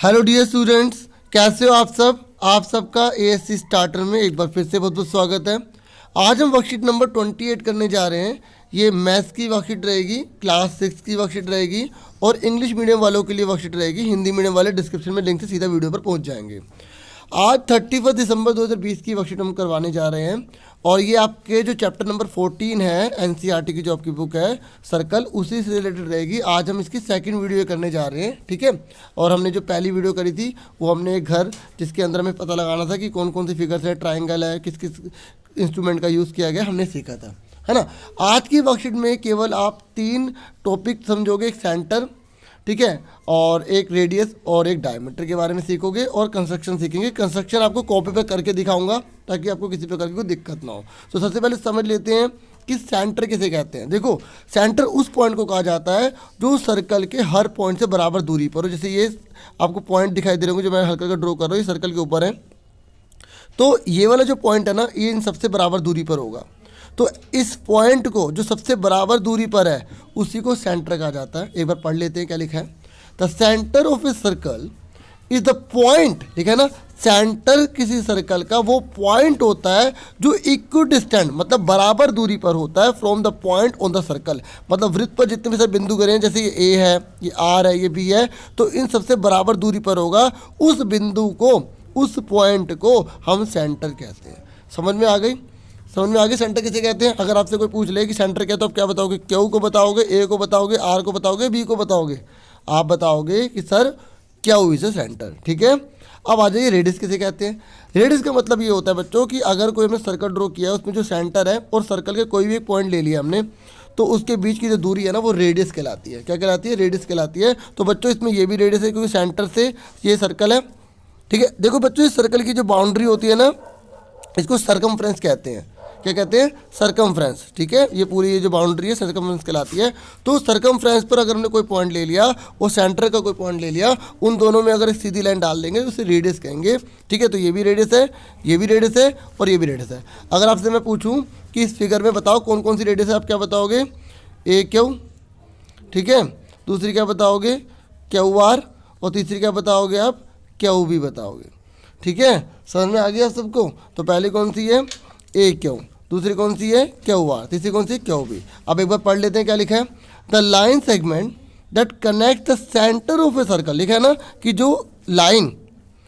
Hello dear students, कैसे हो आप सब। आप सबका एएससी स्टार्टर में एक बार फिर से बहुत बहुत स्वागत है। आज हम वर्कशीट नंबर 28 करने जा रहे हैं। ये मैथ्स की वर्कशीट रहेगी, क्लास 6 की वर्कशीट रहेगी और इंग्लिश मीडियम वालों के लिए वर्कशीट रहेगी। हिंदी मीडियम वाले डिस्क्रिप्शन में लिंक से सीधा वीडियो पर पहुंच जाएंगे। आज 31 दिसंबर 2020 की वर्कशीट हम करवाने जा रहे हैं और ये आपके जो चैप्टर नंबर 14 है एनसीईआरटी की जो आपकी बुक है सर्कल, उसी से रिलेटेड रहेगी। आज हम इसकी सेकंड वीडियो करने जा रहे हैं, ठीक है। और हमने जो पहली वीडियो करी थी वो हमने एक घर जिसके अंदर हमें पता लगाना था कि कौन कौन सी फिगर्स है, ट्राइंगल है, किस किस इंस्ट्रूमेंट का यूज़ किया गया, हमने सीखा था, है ना। आज की वर्कशीट में केवल आप 3 टॉपिक समझोगे, एक सेंटर, ठीक है, और एक रेडियस और एक डायमीटर के बारे में सीखोगे और कंस्ट्रक्शन सीखेंगे। कंस्ट्रक्शन आपको कॉपी पर करके दिखाऊंगा ताकि आपको किसी प्रकार की कोई दिक्कत ना हो। तो सबसे पहले समझ लेते हैं कि सेंटर किसे कहते हैं। देखो, सेंटर उस पॉइंट को कहा जाता है जो सर्कल के हर पॉइंट से बराबर दूरी पर हो। जैसे ये आपको पॉइंट दिखाई दे रहे होंगे जो मैं हल्का ड्रॉ कर रहा हूँ, ये सर्कल के ऊपर है, तो ये वाला जो पॉइंट है ना, ये इन सबसे बराबर दूरी पर होगा। तो इस पॉइंट को जो सबसे बराबर दूरी पर है उसी को सेंटर कहा जाता है। एक बार पढ़ लेते हैं क्या लिखा है। The centre of a circle is the point, लिखा है ना। सेंटर किसी सर्कल का वो पॉइंट होता है जो इक्विडिस्टेंट, मतलब बराबर दूरी पर होता है, from the point on the circle. मतलब वृत्त पर जितने भी सारे बिंदु गिरे हैं, जैसे ये ए है, ये आर है, ये बी है, तो इन सबसे बराबर दूरी पर होगा। उस बिंदु को, उस पॉइंट को हम सेंटर कहते हैं। समझ में आ गई? समझ में आगे सेंटर किसे कहते हैं। अगर आपसे कोई पूछ ले कि सेंटर क्या, तो आप क्या बताओगे? क्यू को बताओगे, ए को बताओगे, आर को बताओगे, बी को बताओगे। आप बताओगे कि sir Q is a centre, ठीक है। अब आ जाइए, रेडियस किसे कहते हैं। रेडियस का मतलब ये होता है बच्चों कि अगर कोई हमने सर्कल ड्रॉ किया है, उसमें जो सेंटर है और सर्कल के कोई भी एक पॉइंट ले लिया हमने, तो उसके बीच की जो दूरी है ना, वो रेडियस कहलाती है। क्या कहलाती है? रेडियस कहलाती है। तो बच्चों इसमें ये भी रेडियस है क्योंकि सेंटर से ये सर्कल है, ठीक है। देखो बच्चों, इस सर्कल की जो बाउंड्री होती है ना, इसको सर्कमफ्रेंस कहते हैं। क्या कहते हैं? सर्कमफ्रेंस, ठीक है। ये पूरी ये जो बाउंड्री है सर्कमफ्रेंस कहलाती है। तो सर्कमफ्रेंस पर अगर हमने कोई पॉइंट ले लिया और सेंटर का कोई पॉइंट ले लिया, उन दोनों में अगर एक सीधी लाइन डाल देंगे तो उसे रेडियस कहेंगे, ठीक है। तो ये भी रेडियस है, ये भी रेडियस है और ये भी रेडियस है। अगर आपसे मैं पूछूं कि इस फिगर में बताओ कौन कौन सी रेडियस है, आप क्या बताओगे? ए क्यू, ठीक है। दूसरी क्या बताओगे? Q R. और तीसरी क्या बताओगे आप? क्यू बी बताओगे, ठीक है। समझ में आ गया सबको? तो पहली कौन सी है? ए क्यू। दूसरी कौन सी है? Q R. तीसरी कौन सी? Q B. अब एक बार पढ़ लेते हैं क्या लिखा है। The line segment that connect the centre of a circle, लिखा है ना कि जो लाइन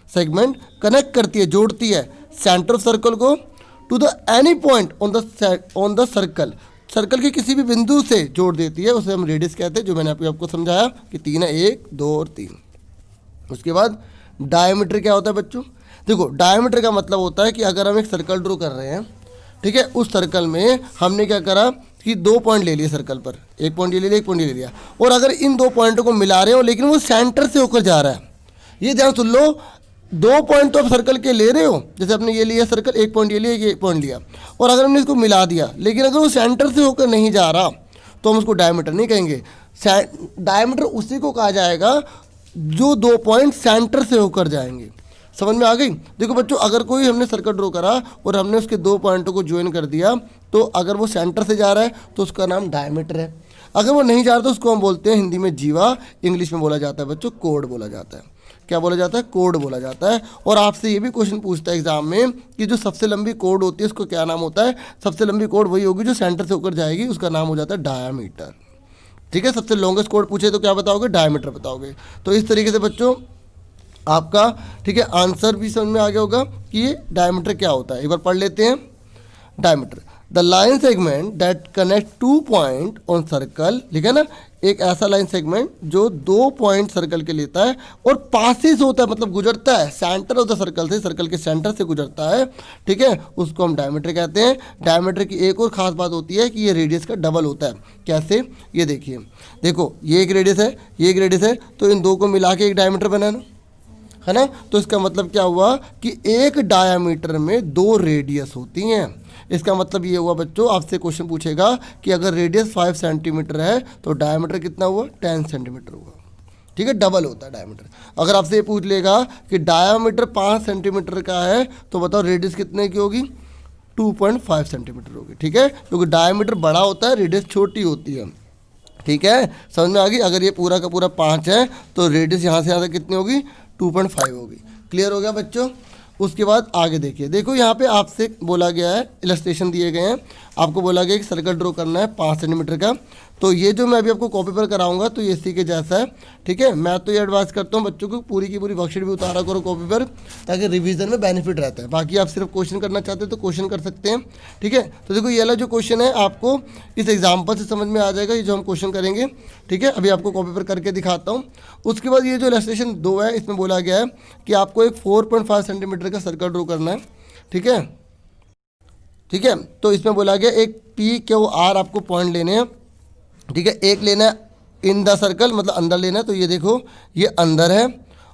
सेगमेंट कनेक्ट करती है, जोड़ती है सेंटर ऑफ सर्कल को to the any point on the circle, circle के किसी भी बिंदु से जोड़ देती है, उसे हम रेडियस कहते हैं। जो मैंने आपको समझाया कि 3 है, 1, 2 और 3। उसके बाद डायमीटर क्या होता है बच्चों? देखो, डायमीटर का मतलब होता है कि अगर हम एक सर्कल ड्रॉ कर रहे हैं, ठीक है, उस सर्कल में हमने क्या करा कि 2 पॉइंट ले लिए सर्कल पर, एक पॉइंट ये ले लिया, एक पॉइंट ये ले लिया, और अगर इन 2 पॉइंटों को मिला रहे हो लेकिन वो सेंटर से होकर जा रहा है, ये ध्यान सुन लो। 2 पॉइंट तो आप सर्कल के ले रहे हो, जैसे आपने ये लिया सर्कल, एक पॉइंट ये लिया, एक पॉइंट लिया, और अगर हमने इसको मिला दिया, लेकिन अगर वो सेंटर से होकर नहीं जा रहा तो हम उसको डायमीटर नहीं कहेंगे। डायमीटर उसी को कहा जाएगा जो 2 पॉइंट सेंटर से होकर जाएंगे। समझ में आ गई? देखो बच्चों, अगर कोई हमने सर्कल ड्रॉ करा और हमने उसके 2 पॉइंटों को ज्वाइन कर दिया, तो अगर वो सेंटर से जा रहा है तो उसका नाम डायमीटर है। अगर वो नहीं जा रहा तो उसको हम बोलते हैं हिंदी में जीवा, इंग्लिश में बोला जाता है बच्चों कोड बोला जाता है। क्या बोला जाता है? कोड बोला जाता है। और आपसे ये भी क्वेश्चन पूछता है एग्जाम में कि जो सबसे लंबी कोड होती है उसको क्या नाम होता है? सबसे लंबी कोड वही होगी जो सेंटर से होकर जाएगी, उसका नाम हो जाता है डायमीटर, ठीक है। सबसे लॉन्गेस्ट कोड पूछे तो क्या बताओगे? डायमीटर बताओगे। तो इस तरीके से बच्चों आपका, ठीक है, आंसर भी समझ में आ गया होगा कि ये डायमीटर क्या होता है। एक बार पढ़ लेते हैं। Diameter, the line segment that connect 2 point on circle, लिखा है ना, एक ऐसा लाइन सेगमेंट जो 2 पॉइंट सर्कल के लेता है और पासिस होता है, मतलब गुजरता है सेंटर ऑफ द सर्कल से, सर्कल के सेंटर से गुजरता है, ठीक है, उसको हम डायमीटर कहते हैं। डायमीटर की एक और ख़ास बात होती है कि ये रेडियस का डबल होता है। कैसे? ये देखिए, देखो ये एक रेडियस है, ये एक रेडियस है, तो इन 2 को मिला के एक डायमीटर बना है ना। तो इसका मतलब क्या हुआ कि एक डायामीटर में 2 रेडियस होती हैं। इसका मतलब ये हुआ बच्चों, आपसे क्वेश्चन पूछेगा कि अगर रेडियस 5 सेंटीमीटर है तो डायमीटर कितना हुआ? 10 सेंटीमीटर हुआ, ठीक है, डबल होता है डायमीटर। अगर आपसे ये पूछ लेगा कि डायामीटर 5 सेंटीमीटर का है तो बताओ रेडियस कितने की होगी? 2.5 सेंटीमीटर होगी, ठीक है, क्योंकि डायमीटर बड़ा होता है, रेडियस छोटी होती है, ठीक है। समझ में आ गई? अगर ये पूरा का पूरा 5 है तो रेडियस यहाँ से कितनी होगी? 2.5 होगी। क्लियर हो गया बच्चों। उसके बाद आगे देखिए, देखो यहाँ पे आपसे बोला गया है, इलस्ट्रेशन दिए गए हैं, आपको बोला गया है कि सर्कल ड्रॉ करना है 5 सेंटीमीटर का। तो ये जो मैं अभी आपको कॉपी पर कराऊंगा तो ये इसी के जैसा है, ठीक है। मैं तो ये एडवाइस करता हूँ बच्चों को पूरी की पूरी वर्कशीट भी उतारा करो कॉपी पर, ताकि रिवीजन में बेनिफिट रहता है। बाकी आप सिर्फ क्वेश्चन करना चाहते हैं तो क्वेश्चन कर सकते हैं, ठीक है। तो देखो ये वाला जो क्वेश्चन है आपको इस एग्जाम्पल से समझ में आ जाएगा, ये जो हम क्वेश्चन करेंगे, ठीक है। अभी आपको कॉपी पर करके दिखाता हूँ। उसके बाद ये जो इलस्ट्रेशन 2 है, इसमें बोला गया है कि आपको एक 4.5 सेंटीमीटर का सर्कल ड्रॉ करना है, ठीक है, ठीक है। तो इसमें बोला गया एक PQR आपको पॉइंट लेने हैं, ठीक है। एक लेना है इन द सर्कल, मतलब अंदर लेना है। तो ये देखो ये अंदर है,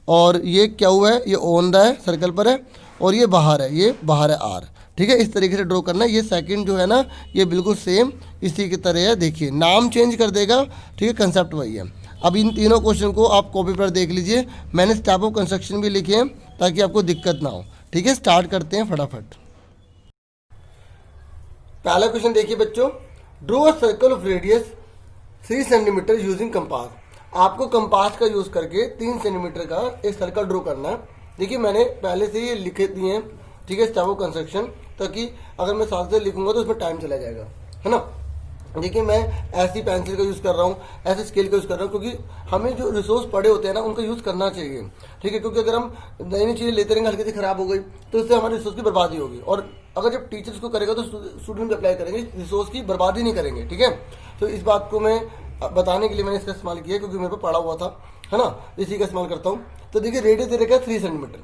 और ये क्यू है, ये ऑन द है, सर्कल पर है, और ये बाहर है, ये बाहर है R, ठीक है। इस तरीके से ड्रॉ करना है। ये सेकंड जो है ना, ये बिल्कुल सेम इसी की तरह है। देखिए नाम चेंज कर देगा, ठीक है, कंसेप्ट वही है। अब इन तीनों क्वेश्चन को आप कॉपी पर देख लीजिए, मैंने स्टेप ऑफ कंस्ट्रक्शन भी लिखे हैं ताकि आपको दिक्कत ना हो, ठीक है। स्टार्ट करते हैं फटाफट। पहला क्वेश्चन देखिए बच्चों, draw a circle of radius 3 centimetre using compass. आपको कंपास का यूज करके 3 सेंटीमीटर का एक सर्कल ड्रॉ करना है। देखिए मैंने पहले से ये लिखे दिए हैं, ठीक है, स्टेप ऑफ कंस्ट्रक्शन, ताकि अगर मैं साथ से लिखूंगा तो उसमें टाइम चला जाएगा, है ना। देखिए मैं ऐसी पेंसिल का यूज़ कर रहा हूँ, ऐसे स्केल का यूज़ कर रहा हूँ, क्योंकि हमें जो रिसोर्स पड़े होते हैं ना उनका यूज़ करना चाहिए, ठीक है। क्योंकि अगर हम नई नई चीज़ें लेते रहेंगे, हल्की सी खराब हो गई तो इससे हमारे रिसोर्स की बर्बादी होगी। और अगर जब टीचर्स को करेगा तो स्टूडेंट भी अप्लाई करेंगे, रिसोर्स की बर्बादी नहीं करेंगे, ठीक है। तो इस बात को मैं बताने के लिए मैंने इसका इस्तेमाल किया, क्योंकि मेरे पर पड़ा हुआ था, है ना, इसी का इस्तेमाल करता हूँ। तो देखिए रेडियस दे रखा है 3 सेंटीमीटर,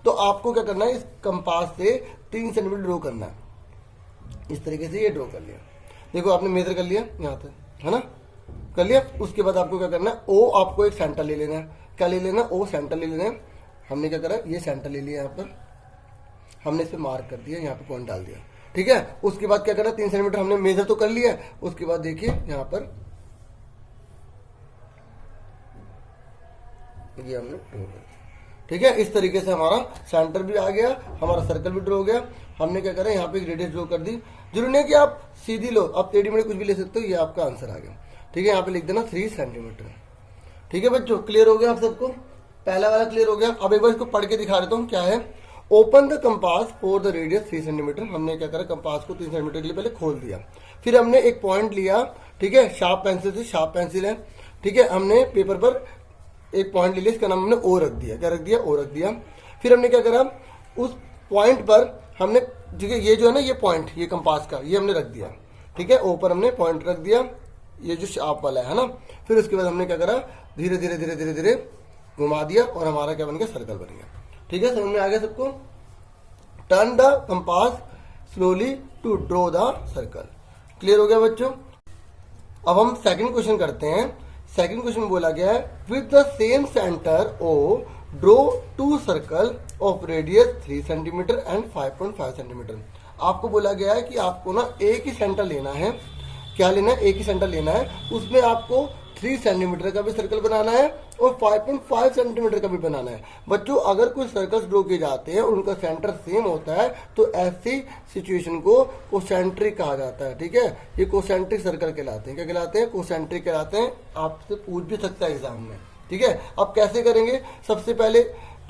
तो आपको क्या करना है, इस कंपास से 3 सेंटीमीटर ड्रॉ करना है। इस तरीके से ये ड्रॉ कर लिया, देखो आपने मेजर कर लिया यहाँ पे, है ना, कर लिया। उसके बाद आपको क्या करना है, ओ आपको एक सेंटर ले लेना है। क्या ले लेना है, ओ सेंटर ले लेना है। हमने क्या करा, ये सेंटर ले लिया, यहाँ पर हमने इस पर मार्क कर दिया, यहाँ पे पॉइंट डाल दिया, ठीक है। उसके बाद क्या करना, 3 सेंटीमीटर हमने मेजर तो कर लिया। उसके बाद देखिए यहाँ पर ये हमने ड्रॉ कर, ठीक है। इस तरीके से हमारा सेंटर भी आ गया, हमारा सर्कल भी ड्रॉ हो गया। हमने क्या करा, यहाँ पे एक रेडियस ड्रॉ कर दी। जरूरी नहीं कि आप सीधी लो, आप टेढ़ी मेढ़ी कुछ भी ले सकते हो। ये आपका आंसर आ गया, ठीक है। यहाँ पे लिख देना 3 सेंटीमीटर, ठीक है बच्चों। क्लियर हो गया आप सबको, पहला वाला क्लियर हो गया। अब एक बार इसको पढ़ के दिखा देता हूँ क्या है। Open the compass for the radius 3 centimetre. हमने क्या करा, कंपास को 3 सेंटीमीटर के लिए पहले खोल दिया। फिर हमने एक पॉइंट लिया, ठीक है, शार्प पेंसिल से, शार्प पेंसिल है, ठीक है। हमने पेपर पर एक पॉइंट ले लिया, इसका नाम हमने ओ रख दिया। क्या रख दिया, ओ रख दिया। फिर हमने क्या करा, उस पॉइंट पर हमने, ठीक है, ये जो है ना, ये पॉइंट, ये कंपास का, ये हमने रख दिया, ठीक है। ओ पर हमने पॉइंट रख दिया, ये जो शार्प वाला है ना। फिर उसके बाद हमने क्या करा, धीरे धीरे धीरे धीरे धीरे घुमा दिया, और हमारा क्या बन गया, सर्कल बन गया, ठीक है। समझ में आ गया सबको। Turn the compass slowly to draw the circle. Clear हो गया बच्चों। अब हम सेकंड क्वेश्चन करते हैं। सेकंड क्वेश्चन में बोला गया है, with the same centre O draw 2 circle of radius 3 centimetre and 5.5 centimetre. आपको बोला गया है कि आपको ना एक ही सेंटर लेना है। क्या लेना है, एक ही सेंटर लेना है। उसमें आपको 3 सेंटीमीटर का भी सर्कल बनाना है और 5.5 सेंटीमीटर का भी बनाना है। बच्चों अगर कोई सर्कल्स ड्रॉ किए जाते हैं और उनका सेंटर सेम होता है तो ऐसी सिचुएशन को कोसेंट्रिक कहा जाता है, ठीक है। ये कोसेंट्रिक सर्कल कहलाते हैं। क्या कहलाते हैं, कोसेंट्रिक कहलाते हैं। आपसे पूछ भी सकता है एग्जाम में, ठीक है। अब कैसे करेंगे, सबसे पहले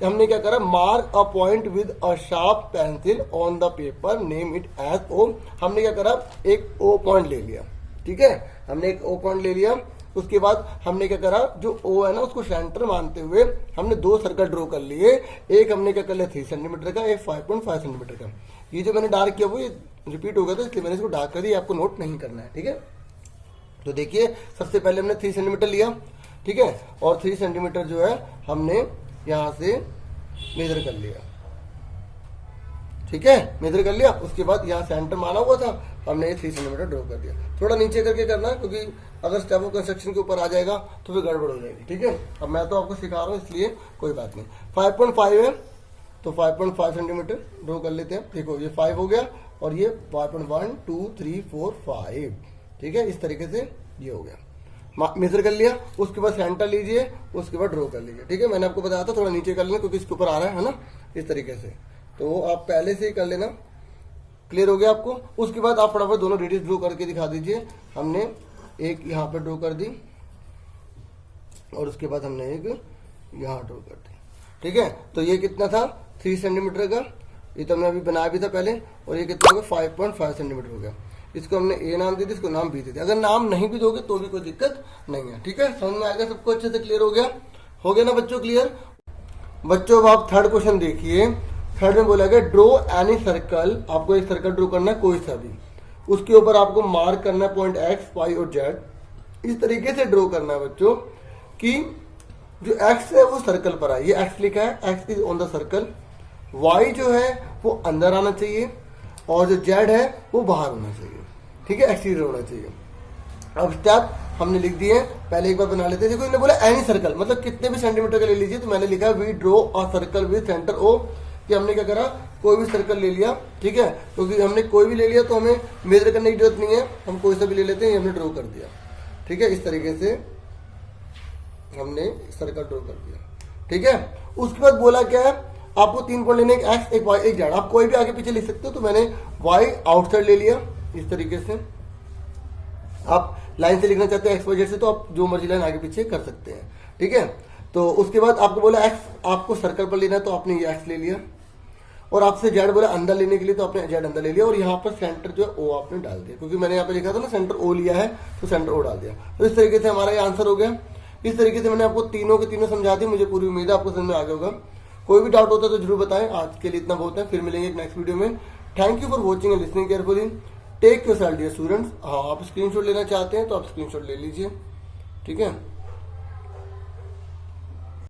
हमने क्या करा, mark a point with a sharp pencil on the paper, name it as O. हमने क्या करा, एक ओ पॉइंट ले लिया, ठीक है। हमने एक ओ पॉइंट ले लिया। उसके बाद हमने क्या करा, जो ओ है ना उसको सेंटर मानते हुए हमने 2 सर्कल ड्रॉ कर लिए। एक हमने क्या कर लिया 3 सेंटीमीटर का, एक 5.5 सेंटीमीटर का। ये जो मैंने डार्क किया वो ये रिपीट हो गया था, इसलिए मैंने इसको डार्क कर दिया, आपको नोट नहीं करना है, ठीक है। तो देखिए सबसे पहले हमने 3 सेंटीमीटर लिया, ठीक है, और 3 सेंटीमीटर जो है हमने यहाँ से मेजर कर लिया, ठीक है, मेजर कर लिया। उसके बाद यहाँ सेंटर माना हुआ था, हमने 3 सेंटीमीटर ड्रॉ कर दिया। थोड़ा नीचे करके करना है, क्योंकि अगर स्टेप ऑफ कंस्ट्रक्शन के ऊपर आ जाएगा तो फिर गड़बड़ हो जाएगी, ठीक है। अब मैं तो आपको सिखा रहा हूँ इसलिए कोई बात नहीं। 5.5 है तो 5.5 सेंटीमीटर ड्रॉ कर लेते हैं। देखो ये 5 हो गया और ये 5.1 2 3 4 5, ठीक है। इस तरीके से ये हो गया, मेजर कर लिया। उसके बाद सेंटर लीजिए, उसके बाद ड्रॉ कर लीजिए, ठीक है। मैंने आपको बताया था थोड़ा नीचे कर लेना, क्योंकि इसके ऊपर आ रहा है ना, इस तरीके से। तो आप पहले से ही कर लेना। क्लियर हो गया आपको। उसके बाद आप फटाफट दोनों रेडियस ड्रॉ करके दिखा दीजिए। हमने एक यहाँ पे ड्रॉ कर दी और उसके बाद हमने एक यहाँ ड्रॉ कर दी, ठीक है, तो ये कितना था 3 सेंटीमीटर का, ये तो हमने अभी बनाया भी था पहले, और ये कितना हो गया 5.5 सेंटीमीटर हो गया। इसको हमने ए नाम दे दिया, इसको नाम बी दे दिया। अगर नाम नहीं भी दोगे तो भी कोई दिक्कत नहीं है। ठीक है, समझ में आ गया सबको, अच्छे से क्लियर हो गया ना बच्चों, क्लियर। बच्चों अब आप थर्ड क्वेश्चन देखिए। थर्ड में बोला गया ड्रॉ एनी सर्कल, आपको एक सर्कल ड्रॉ करना है कोई सा भी, उसके ऊपर आपको मार्क करना है पॉइंट एक्स वाई और जेड। इस तरीके से ड्रॉ करना है बच्चों कि जो एक्स है वो सर्कल पर आए, ये एक्स लिखा है, X is on the circle, Y जो है वो अंदर आना चाहिए और जो जेड है वो बाहर होना चाहिए। ठीक है, एक्सटीरियर होना चाहिए। अब स्टेप हमने लिख दिए, पहले एक बार बना लेते हैं। देखो इन्होंने बोला एनी सर्कल, मतलब कितने भी सेंटीमीटर का ले लीजिए, तो मैंने लिखा we draw a circle with centre O, कि हमने क्या करा, कोई भी सर्कल ले लिया। ठीक है, क्योंकि हमने कोई भी ले लिया तो हमें मेजर करने की जरूरत नहीं है, हम कोई सा भी ले लेते हैं, हमने ड्रॉ कर दिया। ठीक है, इस तरीके से हमने सर्कल ड्रॉ कर दिया। ठीक है, उसके बाद बोला क्या है, आपको 3 पॉइंट लेने, एक एक्स एक वाई एक जेड, आप कोई भी आगे पीछे लिख सकते हो। तो मैंने वाई आउटसाइड ले लिया इस तरीके से। आप लाइन से लिखना चाहते हैं एक्स वाई जेड से, तो आप जो मर्जी लाइन आगे पीछे कर सकते हैं। ठीक है, तो उसके बाद आपको बोला एक्स आपको सर्कल पर लेना है, तो आपने ये एक्स ले लिया, और आपसे जेड बोला अंदर लेने के लिए, तो आपने जेड अंदर ले लिया, और यहाँ पर सेंटर जो है ओ आपने डाल दिया, क्योंकि मैंने यहाँ पे लिखा था ना सेंटर ओ लिया है, तो सेंटर ओ डाल दिया। तो इस तरीके से हमारा ये आंसर हो गया। इस तरीके से मैंने आपको तीनों के तीनों समझा दी, मुझे पूरी उम्मीद है आपको समझ में आ गया होगा। कोई भी डाउट होता है तो जरूर बताएं। आज के लिए इतना बहुत है, फिर मिलेंगे एक नेक्स्ट वीडियो में। Thank you for watching and listening carefully. Take yourself dear students. हाँ, आप स्क्रीनशॉट लेना चाहते हैं तो आप स्क्रीनशॉट ले लीजिए। ठीक है।